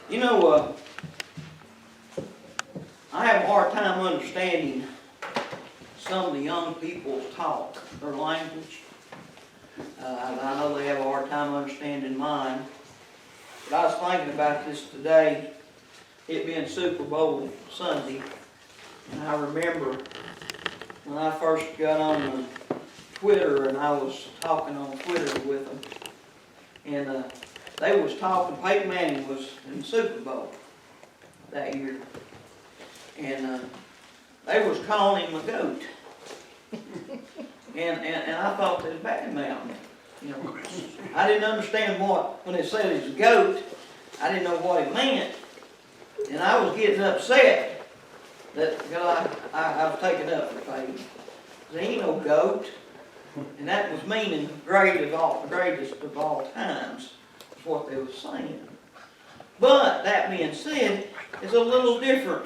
You know, I have a hard time understanding some of the young people's talk, their language. I know they have a hard time understanding mine. But I was thinking about this today, it being Super Bowl Sunday. And I remember when I first got on Twitter and I was talking on Twitter with them. And they was talking, Peyton Manning was in the Super Bowl that year. And they was calling him a goat. and I thought they was bad mouthing. You know, I didn't understand what, when it said it was a goat, I didn't know what it meant. And I was getting upset that, because I was taking up for Peyton. There ain't no goat. And that was meaning greatest of all times, is what they were saying. But that being said, it's a little different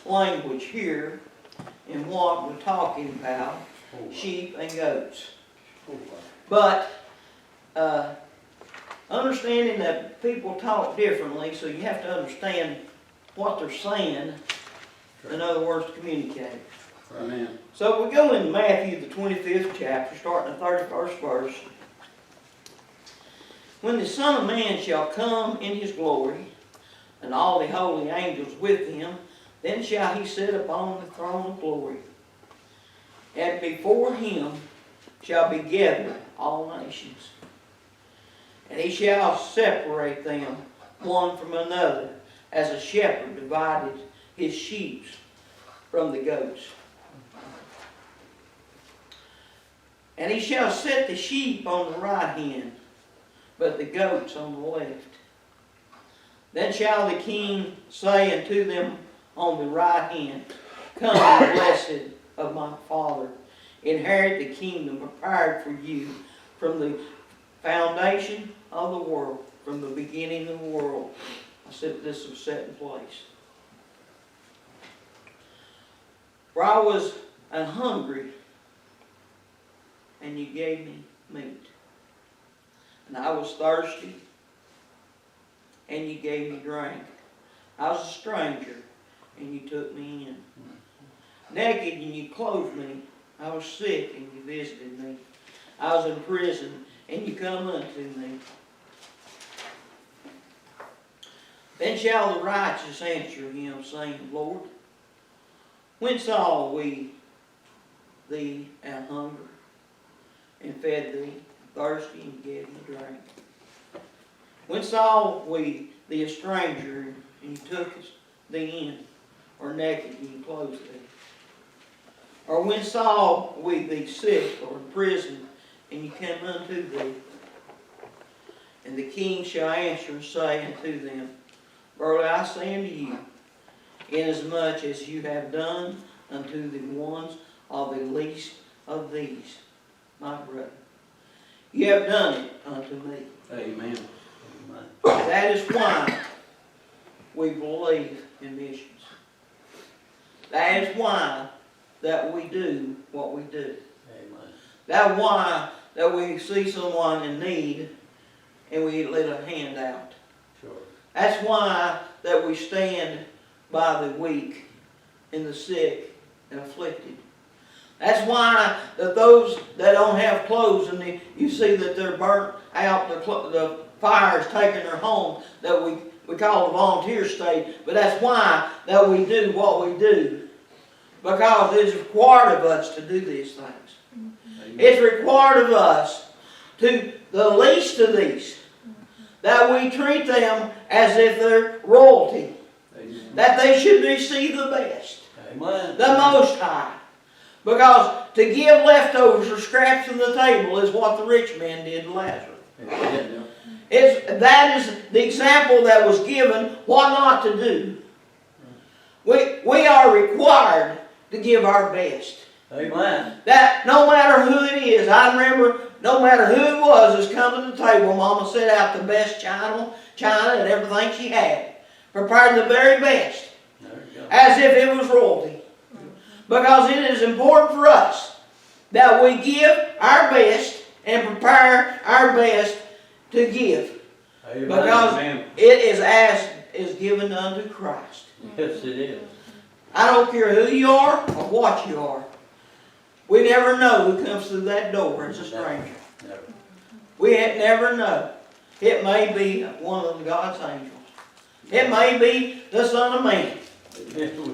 language here in what we're talking about, sheep and goats. But understanding that people talk differently, so you have to understand what they're saying, in other words, to communicate. Amen. So we go in Matthew, the 25th chapter, starting the 31st verse. When the Son of Man shall come in his glory, and all the holy angels with him, then shall he sit upon the throne of glory. And before him shall be gathered all nations. And he shall separate them one from another, as a shepherd divided his sheep from the goats. And he shall set the sheep on the right hand, but the goats on the left. Then shall the king say unto them on the right hand, Come, ye blessed of my Father, inherit the kingdom prepared for you from the foundation of the world, from the beginning of the world. I said this was set in place. For I was hungry, and you gave me meat. And I was thirsty, and you gave me drink. I was a stranger, and you took me in. Naked, and you clothed me. I was sick, and you visited me. I was in prison, and you come unto me. Then shall the righteous answer him, saying, Lord, when saw we thee at hunger, and fed thee, thirsty, and gave thee drink? When saw we thee a stranger, and you took thee in, or naked, and you clothed thee? Or when saw we thee sick, or in prison, and you came unto thee? And the king shall answer and say unto them, Verily I say unto you, inasmuch as you have done unto the ones of the least of these, my brother, you have done it unto me. Amen. That is why we believe in missions. That is why that we do what we do. Amen. That's why that we see someone in need and we let a hand out. Sure. That's why that we stand by the weak and the sick and afflicted. That's why that those that don't have clothes and you see that they're burnt out, the fire's taking their home, that we call the volunteer state, but that's why that we do what we do. Because it's required of us to do these things. Amen. It's required of us to the least of these, that we treat them as if they're royalty. Amen. That they should receive the best, Amen. the Most High. Because to give leftovers or scraps from the table is what the rich man did to Lazarus. Amen. That is the example that was given, what not to do. We are required to give our best. Amen. That no matter who it is, I remember no matter who it was coming to the table, Mama set out the best china and everything she had. Prepared the very best. There you go. As if it was royalty. Because it is important for us that we give our best and prepare our best to give. Amen. Because Amen. it is as is given unto Christ. Yes, it is. I don't care who you are or what you are. We never know who comes through that door as a stranger. Never. We never know. It may be one of God's angels. It may be the Son of Man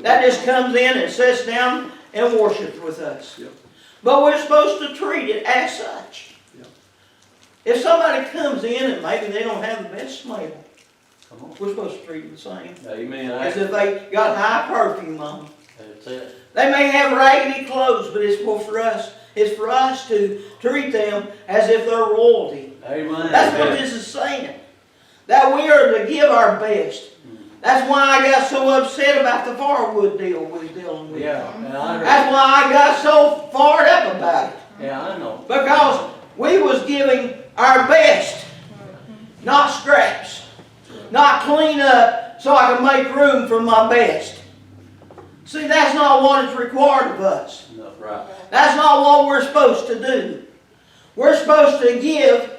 that just comes in and sits down and worships with us. Yep. But we're supposed to treat it as such. Yep. If somebody comes in and maybe they don't have the best smell, Come on. we're supposed to treat them the same. Amen. As if they got high perfume on them. That's it. They may have raggedy clothes, but it's for us. It's for us to treat them as if they're royalty. Amen. That's what this is saying. That we are to give our best. That's why I got so upset about the firewood deal we was dealing with. Yeah, and I heard. That's why I got so fired up about it. Yeah, I know. Because we was giving our best. Not scraps. Not clean up so I can make room for my best. See, that's not what is required of us. No, right. That's not what we're supposed to do. We're supposed to give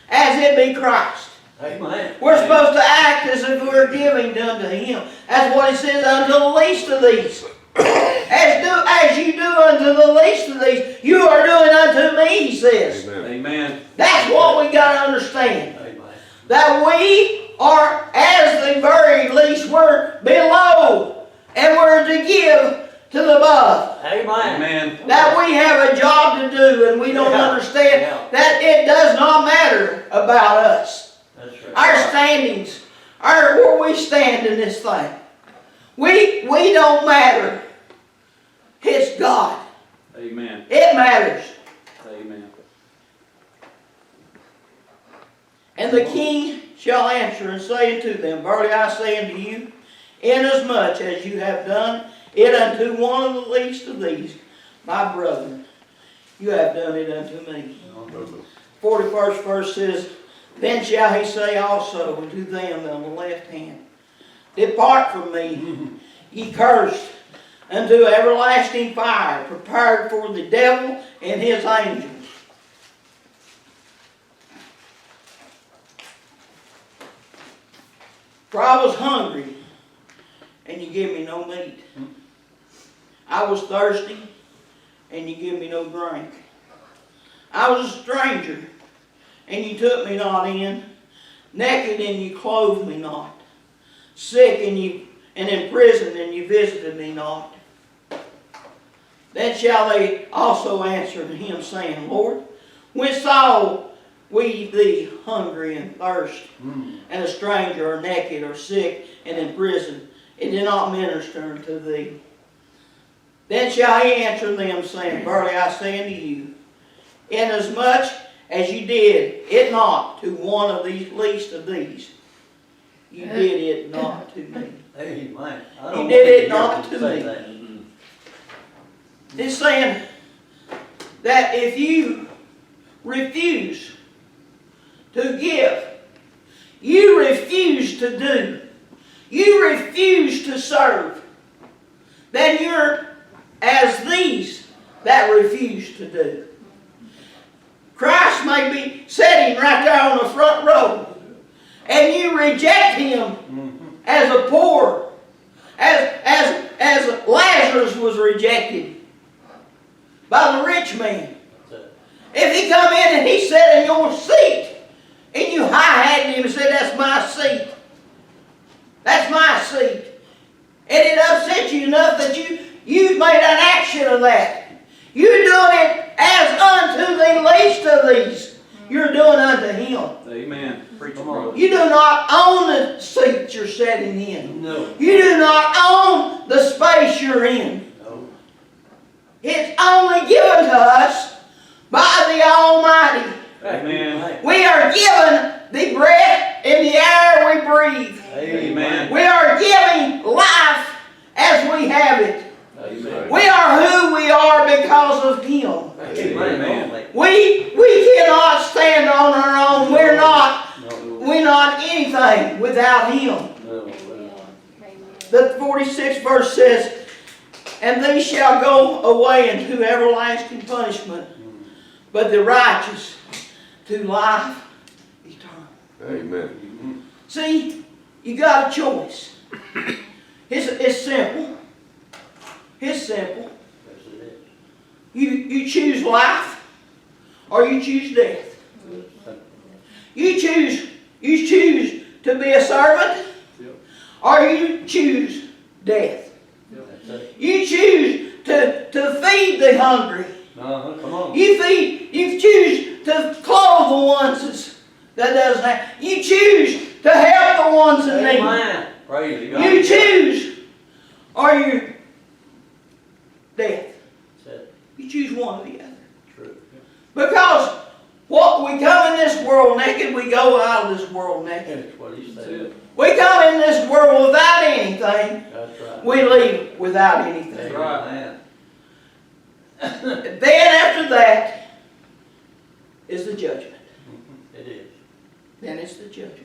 as it be Christ. Amen. We're supposed to act as if we're giving unto Him. That's what it says, unto the least of these. As you do unto the least of these, you are doing unto me, He says. Amen. Amen. That's what we got to understand. Amen. That we are, as the very least, we're below. And we're to give to the above. Amen. Amen. That we have a job to do and we don't understand that it does not matter about us. That's right. Our standings, where we stand in this thing. We don't matter. It's God. Amen. It matters. Amen. And the king shall answer and say unto them, Verily I say unto you, inasmuch as you have done it unto one of the least of these, my brethren, you have done it unto me. 41st verse says, Then shall he say also unto them on the left hand, Depart from me, ye cursed, unto everlasting fire, prepared for the devil and his angels. For I was hungry, and you gave me no meat. I was thirsty, and you gave me no drink. I was a stranger, and you took me not in. Naked, and you clothed me not. Sick, and in prison, and you visited me not. Then shall they also answer to him, saying, Lord, when saw we thee hungry and thirst, and a stranger, or naked, or sick, and in prison, and did not minister unto thee? Then shall he answer them, saying, Verily I say unto you, inasmuch as you did it not to one of these least of these, you did it not to me. Amen. You did it not to me. That. It's saying that if you refuse to give, you refuse to do, you refuse to serve, then you're as these that refuse to do. Christ may be sitting right there on the front row, and you reject Him as a poor, as Lazarus was rejected by the rich man. If he come in and he sat in your seat, and you high-hatted him and said, that's my seat. That's my seat. And it upset you enough that you made an action of that. You're doing it as unto the least of these. You're doing unto Him. Amen. Preach, brother. You do not own the seat you're sitting in. No. You do not own the space you're in. No. It's only given to us by the Almighty. Amen. We are given the breath and the air we breathe. Amen. We are giving life as we have it. Amen. We are who we are because of Him. Amen. We cannot stand on our own. We're not anything without Him. No. The 46th verse says, And these shall go away into everlasting punishment, but the righteous to life eternal. Amen. See, You got a choice. It's simple. It's simple. Yes, it You choose life or you choose death. is. You choose to be a servant or you choose death. That's it. You choose to feed the hungry. Uh-huh, come on. You choose to clothe the ones that doesn't have. You choose to help the ones in need. Amen. Praise God. You choose or you death. That's it. You choose one or the other. True. Because what we come in this world naked, we go out of this world naked. That's what he said. We come in this world without anything. That's right. We leave without anything. That's right. Then after that is the judgment. It is. Then it's the judgment.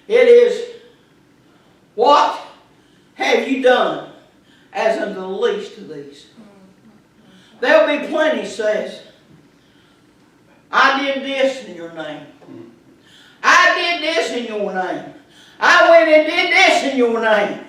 It is, what have you done as unto the least of these? There'll be plenty says, I did this in your name. I did this in your name. I went and did this in your name.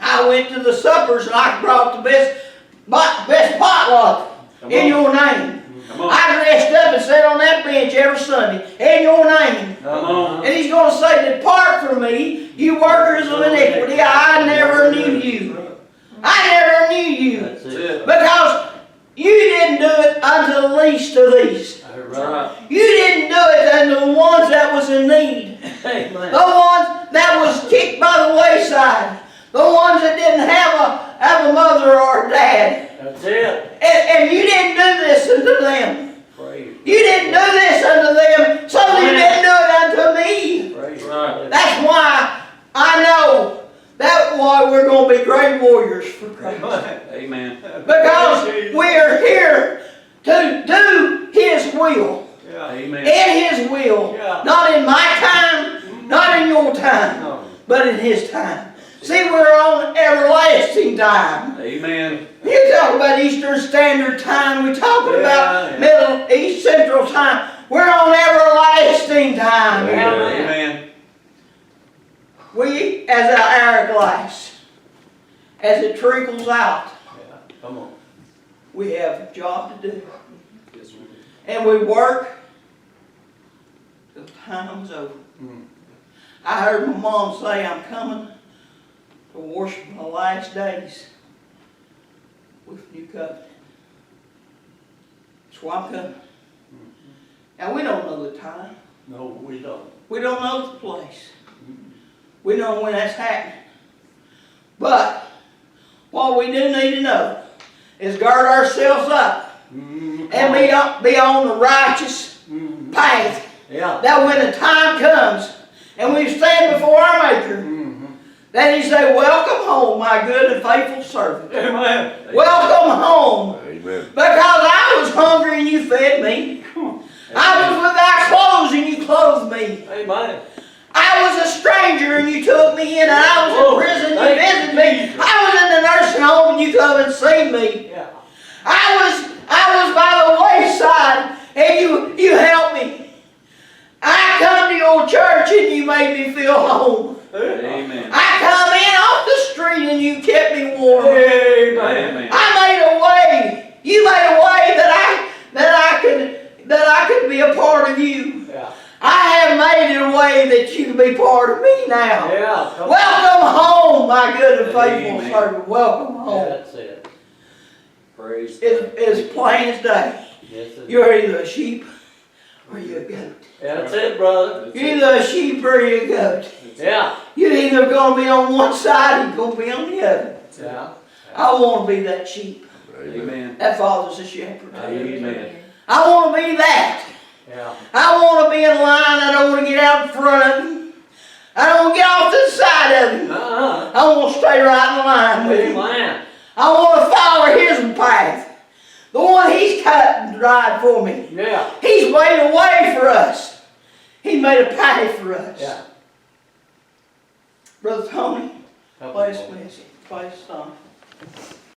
I went to the suppers and I brought the best potluck in your name. Come on. I dressed up and sat on that bench every Sunday in your name. Come on. And he's going to say, depart from me, you workers of iniquity. I never knew you. I never knew you. That's it. Because you didn't do it unto the least of these. That's right. You didn't do it unto the ones that was in need. Amen. The ones that was kicked by the wayside. The ones that didn't have a mother or a dad. That's it. And you didn't do this unto them. Praise. You didn't do this unto them, so you didn't do it unto me. Praise. Right. That's why I know that's why we're going to be great warriors for Christ. Amen. Because we are here to do His will. Yeah. Amen. In His will. Yeah. Not in my time, not in your time, No. but in His time. See, we're on everlasting time. Amen. You talk about Eastern Standard Time, we're talking about Middle East Central Time. We're on everlasting time. Amen. We, as an hourglass, as it trickles out, Yeah. Come on. we have a job to do. Yes, we do. And we work till time's over. Mm. I heard my mom say, I'm coming to worship my last days with New Covenant. That's why I'm coming. Now, we don't know the time. No, we don't. We don't know the place. We don't know when that's happening. But what we do need to know is guard ourselves up and be on the righteous path. Yeah. That when the time comes and we stand before our Maker, that He say, welcome home, my good and faithful servant. Amen. Welcome home. Amen. Because I was hungry and you fed me. I was without clothes and you clothed me. Amen. I was a stranger and you took me in, and I was in prison and you visited me. I was in the nursing home and you come and see me. Yeah. I was by the wayside and you helped me. I come to your church and you made me feel home. Amen. I come in off the street and you kept me warm. Amen. I made a way. You made a way that I could be a part of you. Yeah. I have made it a way that you can be part of me now. Yeah. Come on. Welcome home, my good and faithful Amen. servant. Welcome home. That's it. Praise. It's plain as day. Yes, it is. You're either a sheep or you're a goat. That's it, brother. You're either a sheep or you're a goat. Yeah. You're either going to be on one side or you're going to be on the other. Yeah. I want to be that sheep. Amen. That father's a shepherd. Amen. I want to be that. Yeah. I want to be in line. I don't want to get out in front of him. I don't want to get off to the side of him. I want to stay right in line with him. Amen. I want to follow his path. The one He's cut and dried for me. Yeah. He's made a way for us. He made a path for us. Yeah. Brother Tony, Help play us, us Lord. music. Play us a song.